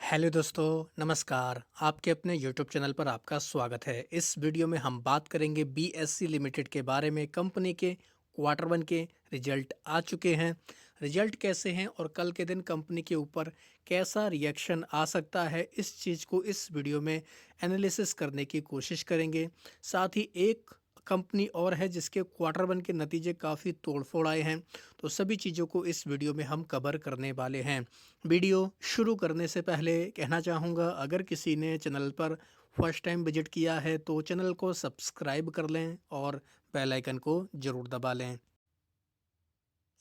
Hello दोस्तों, नमस्कार। आपके अपने यूट्यूब चैनल पर आपका स्वागत है। इस वीडियो में हम बात करेंगे बीएससी लिमिटेड के बारे में। कंपनी के क्वार्टर वन के रिजल्ट आ चुके हैं। रिजल्ट कैसे हैं और कल के दिन कंपनी के ऊपर कैसा रिएक्शन आ सकता है, इस चीज़ को इस वीडियो में एनालिसिस करने की कोशिश करेंगे। साथ ही एक कंपनी और है जिसके क्वार्टर वन के नतीजे काफ़ी तोड़फोड़ आए हैं, तो सभी चीज़ों को इस वीडियो में हम कवर करने वाले हैं। वीडियो शुरू करने से पहले कहना चाहूँगा, अगर किसी ने चैनल पर फर्स्ट टाइम विजिट किया है तो चैनल को सब्सक्राइब कर लें और बेल आइकन को ज़रूर दबा लें।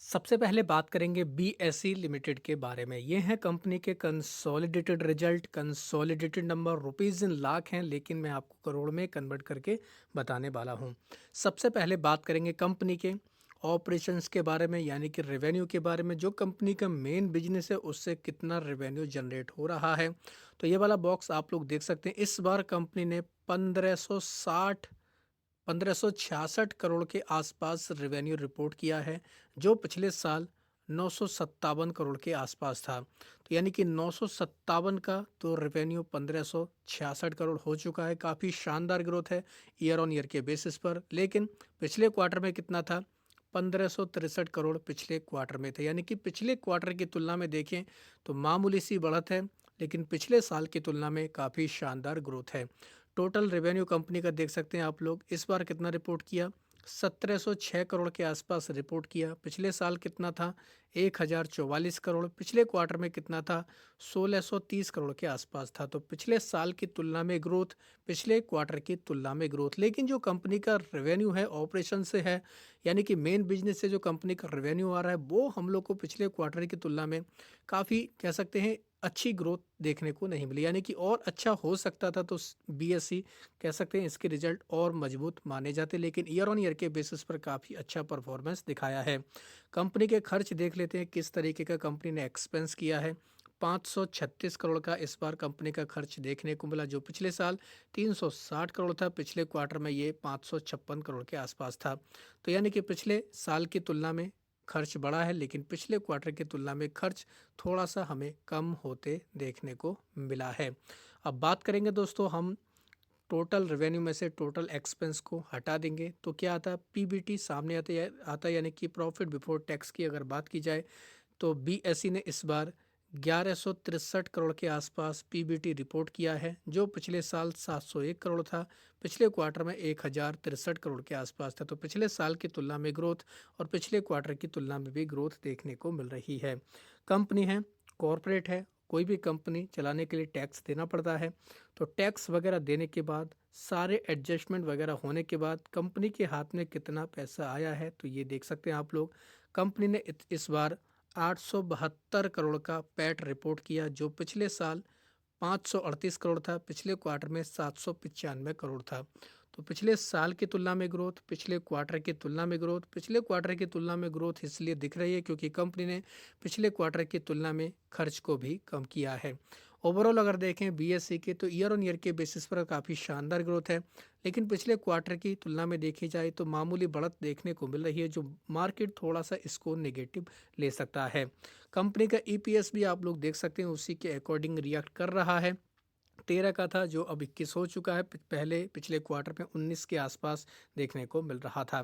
सबसे पहले बात करेंगे बीएसई लिमिटेड के बारे में। ये हैं कंपनी के consolidated result. Consolidated number rupees in lakh हैं, लेकिन मैं आपको करोड़ में कन्वर्ट करके बताने वाला हूँ। सबसे पहले बात करेंगे कंपनी के ऑपरेशंस के बारे में, यानी कि रेवेन्यू के बारे में। जो कंपनी का मेन बिजनेस है उससे कितना रेवेन्यू जनरेट हो रहा है, तो ये वाला बॉक्स आप लोग देख सकते हैं। इस बार कंपनी ने 1566 करोड़ के आसपास रेवेन्यू रिपोर्ट किया है, जो पिछले साल 957 करोड़ के आसपास था। तो यानी कि 957 का तो रेवेन्यू 1566 करोड़ हो चुका है। काफ़ी शानदार ग्रोथ है ईयर ऑन ईयर के बेसिस पर। लेकिन पिछले क्वार्टर में कितना था? 1563 करोड़ पिछले क्वार्टर में थे। यानी कि पिछले क्वार्टर की तुलना में देखें तो मामूली सी बढ़त है, लेकिन पिछले साल की तुलना में काफ़ी शानदार ग्रोथ है। टोटल रेवेन्यू कंपनी का देख सकते हैं आप लोग। इस बार कितना रिपोर्ट किया? 1706 करोड़ के आसपास रिपोर्ट किया। पिछले साल कितना था? 1044 करोड़। पिछले क्वार्टर में कितना था? 1630 करोड़ के आसपास था। तो पिछले साल की तुलना में ग्रोथ, पिछले क्वार्टर की तुलना में ग्रोथ। लेकिन जो कंपनी का रेवेन्यू है ऑपरेशन से है, यानी कि मेन बिजनेस से जो कंपनी का रेवेन्यू आ रहा है, वो हम लोग को पिछले क्वार्टर की तुलना में काफ़ी कह सकते हैं अच्छी ग्रोथ देखने को नहीं मिली। यानी कि और अच्छा हो सकता था, तो बीएससी कह सकते हैं इसके रिजल्ट और मजबूत माने जाते, लेकिन ईयर ऑन ईयर के बेसिस पर काफ़ी अच्छा परफॉर्मेंस दिखाया है। कंपनी के खर्च देख लेते हैं, किस तरीके का कंपनी ने एक्सपेंस किया है। 536 करोड़ का इस बार कंपनी का खर्च देखने को मिला, जो पिछले साल 360 करोड़ था। पिछले क्वार्टर में ये 556 करोड़ के आसपास था। तो यानी कि पिछले साल की तुलना में खर्च बढ़ा है, लेकिन पिछले क्वार्टर की तुलना में खर्च थोड़ा सा हमें कम होते देखने को मिला है। अब बात करेंगे दोस्तों हम टोटल रेवेन्यू में से टोटल एक्सपेंस को हटा देंगे तो क्या आता है? पीबीटी सामने आता है, यानी कि प्रॉफिट बिफोर टैक्स की अगर बात की जाए तो बीएसई ने इस बार 1163 करोड़ के आसपास पीबीटी रिपोर्ट किया है, जो पिछले साल 701 करोड़ था। पिछले क्वार्टर में 1063 करोड़ के आसपास था। तो पिछले साल की तुलना में ग्रोथ और पिछले क्वार्टर की तुलना में भी ग्रोथ देखने को मिल रही है। कंपनी है, कॉरपोरेट है, कोई भी कंपनी चलाने के लिए टैक्स देना पड़ता है। तो टैक्स वगैरह देने के बाद, सारे एडजस्टमेंट वगैरह होने के बाद कंपनी के हाथ में कितना पैसा आया है, तो ये देख सकते हैं आप लोग। कंपनी ने इस बार 872 करोड़ का पैट रिपोर्ट किया, जो पिछले साल 538 करोड़ था। पिछले क्वार्टर में 795 करोड़ था। तो पिछले साल की तुलना में ग्रोथ, पिछले क्वार्टर की तुलना में ग्रोथ। पिछले क्वार्टर की तुलना में ग्रोथ इसलिए दिख रही है क्योंकि कंपनी ने पिछले क्वार्टर की तुलना में खर्च को भी कम किया है। ओवरऑल अगर देखें बीएससी के, तो ईयर ऑन ईयर के बेसिस पर काफ़ी शानदार ग्रोथ है, लेकिन पिछले क्वार्टर की तुलना में देखी जाए तो मामूली बढ़त देखने को मिल रही है, जो मार्केट थोड़ा सा इसको नेगेटिव ले सकता है। कंपनी का ईपीएस भी आप लोग देख सकते हैं उसी के अकॉर्डिंग रिएक्ट कर रहा है। 13 का था, जो अब 21 हो चुका है। पहले पिछले क्वार्टर में 19 के आसपास देखने को मिल रहा था।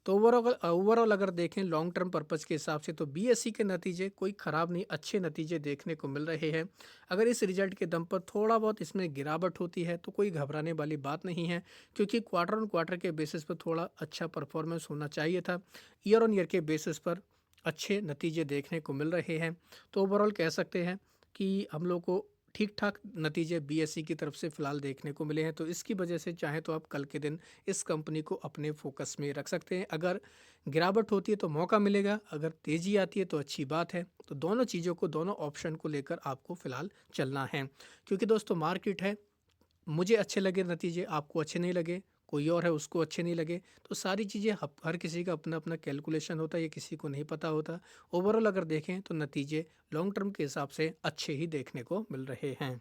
तो ओवरऑल अगर देखें लॉन्ग टर्म पर्पज़ के हिसाब से, तो बीएसई के नतीजे कोई ख़राब नहीं, अच्छे नतीजे देखने को मिल रहे हैं। अगर इस रिजल्ट के दम पर थोड़ा बहुत इसमें गिरावट होती है तो कोई घबराने वाली बात नहीं है, क्योंकि क्वार्टर ऑन क्वार्टर के बेसिस पर थोड़ा अच्छा परफॉर्मेंस होना चाहिए था। ईयर ऑन ईयर के बेसिस पर अच्छे नतीजे देखने को मिल रहे हैं। तो ओवरऑल कह सकते हैं कि हम लोग को ठीक ठाक नतीजे बीएसई की तरफ से फ़िलहाल देखने को मिले हैं। तो इसकी वजह से चाहे तो आप कल के दिन इस कंपनी को अपने फोकस में रख सकते हैं। अगर गिरावट होती है तो मौका मिलेगा, अगर तेज़ी आती है तो अच्छी बात है। तो दोनों चीज़ों को, दोनों ऑप्शन को लेकर आपको फ़िलहाल चलना है, क्योंकि दोस्तों मार्केट है। मुझे अच्छे लगे नतीजे, आपको अच्छे नहीं लगे, कोई और है उसको अच्छे नहीं लगे, तो सारी चीज़ें हर किसी का अपना अपना कैलकुलेशन होता है, ये किसी को नहीं पता होता। ओवरऑल अगर देखें तो नतीजे लॉन्ग टर्म के हिसाब से अच्छे ही देखने को मिल रहे हैं।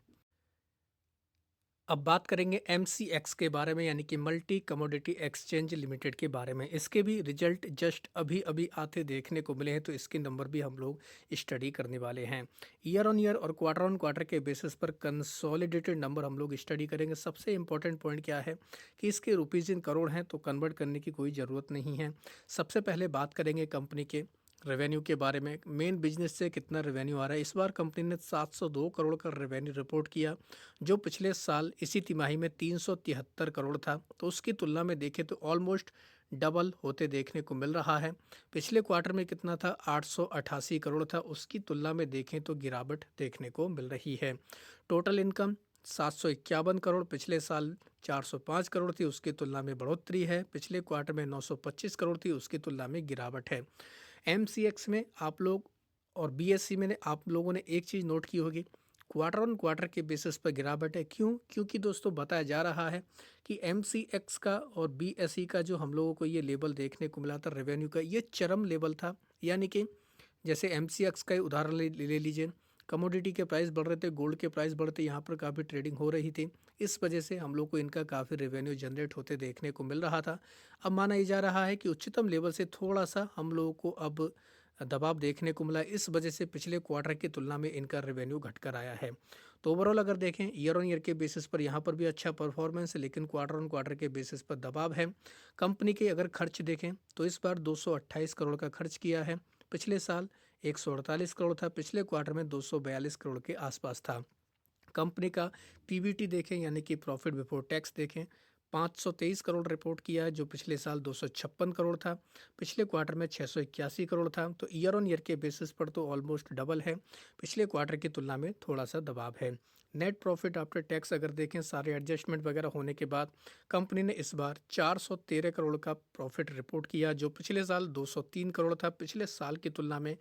अब बात करेंगे एमसीएक्स के बारे में, यानी कि मल्टी कमोडिटी एक्सचेंज लिमिटेड के बारे में। इसके भी रिजल्ट जस्ट अभी अभी आते देखने को मिले हैं, तो इसके नंबर भी हम लोग स्टडी करने वाले हैं। ईयर ऑन ईयर और क्वार्टर ऑन क्वार्टर के बेसिस पर कंसोलिडेटेड नंबर हम लोग स्टडी करेंगे। सबसे इंपॉर्टेंट पॉइंट क्या है कि इसके रुपीज़ इन करोड़ हैं, तो कन्वर्ट करने की कोई ज़रूरत नहीं है। सबसे पहले बात करेंगे कंपनी के रेवेन्यू के बारे में। मेन बिजनेस से कितना रेवेन्यू आ रहा है। इस बार कंपनी ने 702 करोड़ का रेवेन्यू रिपोर्ट किया, जो पिछले साल इसी तिमाही में 373 करोड़ था। तो उसकी तुलना में देखें तो ऑलमोस्ट डबल होते देखने को मिल रहा है। पिछले क्वार्टर में कितना था, 888 करोड़ था, उसकी तुलना में देखें तो गिरावट देखने को मिल रही है। टोटल इनकम 751 करोड़, पिछले साल 405 करोड़ थी, उसकी तुलना में बढ़ोतरी है। पिछले क्वार्टर में 925 करोड़ थी, उसकी तुलना में गिरावट है। एमसीएक्स में आप लोग और बीएससी में आप लोगों ने एक चीज़ नोट की होगी, क्वार्टर ऑन क्वार्टर के बेसिस पर गिरावट है। क्यों? क्योंकि दोस्तों बताया जा रहा है कि एमसीएक्स का और बीएसई का जो हम लोगों को ये लेवल देखने को मिला था रेवेन्यू का, ये चरम लेवल था। यानी कि जैसे एमसीएक्स का ही उदाहरण ले लीजिए, कमोडिटी के प्राइस बढ़ रहे थे, गोल्ड के प्राइस बढ़ते, यहाँ पर काफ़ी ट्रेडिंग हो रही थी। इस वजह से हम लोग को इनका काफ़ी रेवेन्यू जनरेट होते देखने को मिल रहा था। अब माना ये जा रहा है कि उच्चतम लेवल से थोड़ा सा हम लोगों को अब दबाव देखने को मिला, इस वजह से पिछले क्वार्टर की तुलना में इनका रेवेन्यू घटकर आया है। तो ओवरऑल अगर देखें ईयर ऑन ईयर के बेसिस पर यहाँ पर भी अच्छा परफॉर्मेंस है, लेकिन क्वार्टर ऑन क्वार्टर के बेसिस पर दबाव है। कंपनी के अगर खर्च देखें तो इस बार 228 करोड़ का खर्च किया है। पिछले साल 148 करोड़ था, पिछले क्वार्टर में 242 करोड़ के आसपास था। कंपनी का पीबीटी देखें, यानी कि प्रॉफिट बिफोर टैक्स देखें, 523 करोड़ रिपोर्ट किया है, जो पिछले साल 256 करोड़ था। पिछले क्वार्टर में 681 करोड़ था। तो ईयर ऑन ईयर के बेसिस पर तो ऑलमोस्ट डबल है, पिछले क्वार्टर की तुलना में थोड़ा सा दबाव है। नेट प्रॉफिट आफ्टर टैक्स अगर देखें, सारे एडजस्टमेंट वगैरह होने के बाद कंपनी ने इस बार 413 करोड़ का प्रॉफिट रिपोर्ट किया, जो पिछले साल 203 करोड़ था। पिछले साल की तुलना में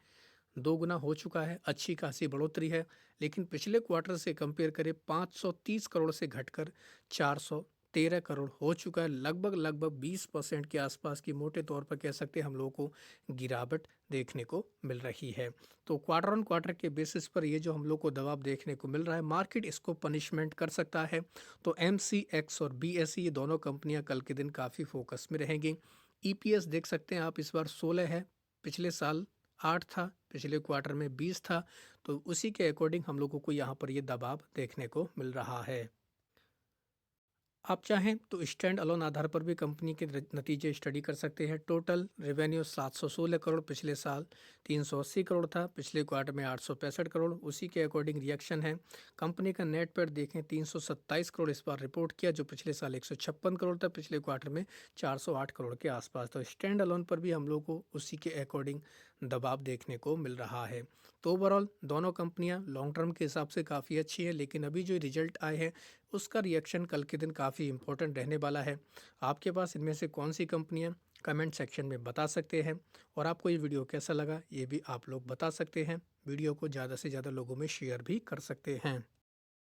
2 गुना हो चुका है, अच्छी खासी बढ़ोतरी है। लेकिन पिछले क्वार्टर से कंपेयर करें, 530 करोड़ से घटकर 413 करोड़ हो चुका है। लगभग 20% के आसपास की मोटे तौर पर कह सकते हैं हम लोगों को गिरावट देखने को मिल रही है। तो क्वार्टर ऑन क्वार्टर के बेसिस पर ये जो हम लोग को दबाव देखने को मिल रहा है, मार्केट इसको पनिशमेंट कर सकता है। तो एमसीएक्स और बीएसई ये दोनों कंपनियां कल के दिन काफ़ी फोकस में रहेंगी। ईपीएस देख सकते हैं आप, इस बार 16 है, पिछले साल 8 था, पिछले क्वार्टर में 20 था। तो उसी के अकॉर्डिंग हम लोगों को यहाँ पर ये दबाव देखने को मिल रहा है। आप चाहें तो स्टैंड अलोन आधार पर भी कंपनी के नतीजे स्टडी कर सकते हैं। टोटल रेवेन्यू 716 करोड़, पिछले साल 380 करोड़ था, पिछले क्वार्टर में 865 करोड़, उसी के अकॉर्डिंग रिएक्शन है। कंपनी का नेट पर देखें, 327 करोड़ इस बार रिपोर्ट किया, जो पिछले साल 156 करोड़ था, पिछले क्वार्टर में 408 करोड़ के आसपास। तो स्टैंड अलोन पर भी हम लोग को उसी के अकॉर्डिंग दबाव देखने को मिल रहा है। तो ओवरऑल दोनों कंपनियां लॉन्ग टर्म के हिसाब से काफ़ी अच्छी है, लेकिन अभी जो रिजल्ट आए हैं उसका रिएक्शन कल के दिन काफ़ी इंपॉर्टेंट रहने वाला है। आपके पास इनमें से कौन सी कंपनियां, कमेंट सेक्शन में बता सकते हैं। और आपको ये वीडियो कैसा लगा ये भी आप लोग बता सकते हैं। वीडियो को ज़्यादा से ज़्यादा लोगों में शेयर भी कर सकते हैं।